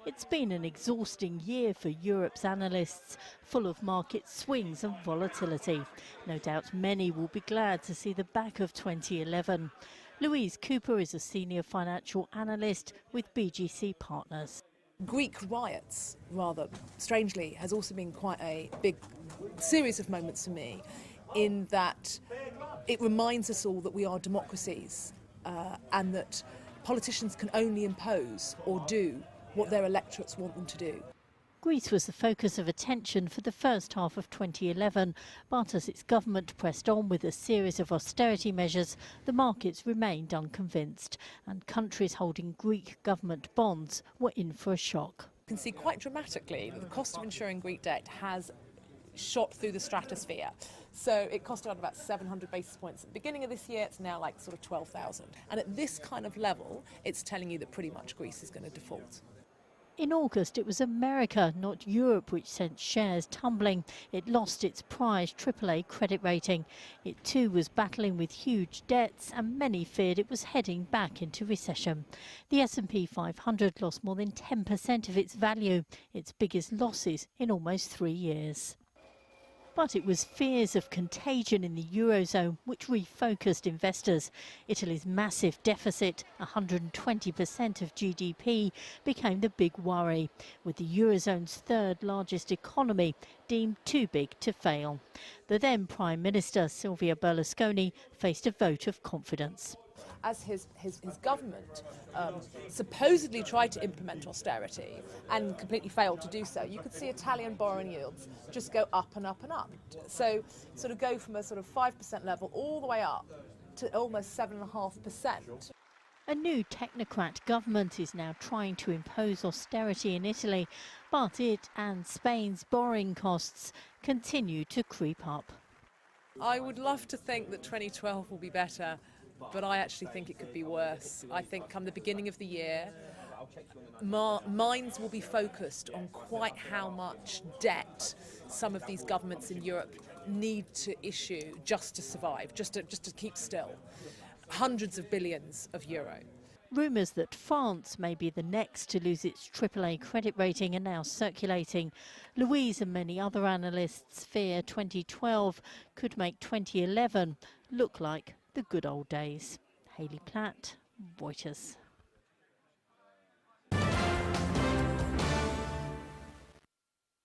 It's been an exhausting year for Europe's analysts, full of market swings and volatility. No doubt many will be glad to see the back of 2011. Louise Cooper is a senior financial analyst with BGC Partners. Greek riots, rather strangely, has also been quite a big series of moments for me, in that it reminds us all that we are democracies and that politicians can only impose or do what their electorates want them to do. Greece was the focus of attention for the first half of 2011, but as its government pressed on with a series of austerity measures, the markets remained unconvinced, and countries holding Greek government bonds were in for a shock. You can see quite dramatically that the cost of insuring Greek debt has shot through the stratosphere. So it cost around about 700 basis points at the beginning of this year. It's now like sort of 12,000. And at this kind of level, it's telling you that pretty much Greece is going to default. In August, it was America, not Europe, which sent shares tumbling. It lost its prized AAA credit rating. It too was battling with huge debts, and many feared it was heading back into recession. The S&P 500 lost more than 10% of its value, its biggest losses in almost 3 years. But it was fears of contagion in the Eurozone which refocused investors. Italy's massive deficit, 120% of GDP, became the big worry, with the Eurozone's third largest economy deemed too big to fail. The then Prime Minister, Silvio Berlusconi, faced a vote of confidence. As his government supposedly tried to implement austerity and completely failed to do so, you could see Italian borrowing yields just go up and up and up. So sort of go from a sort of 5% level all the way up to almost 7.5%. A new technocrat government is now trying to impose austerity in Italy, but it and Spain's borrowing costs continue to creep up. I would love to think that 2012 will be better, but I actually think it could be worse. I think come the beginning of the year, minds will be focused on quite how much debt some of these governments in Europe need to issue just to survive, just to keep still. Hundreds of billions of euro. Rumours that France may be the next to lose its AAA credit rating are now circulating. Louise and many other analysts fear 2012 could make 2011 look like the good old days. Hayley Platt, Reuters.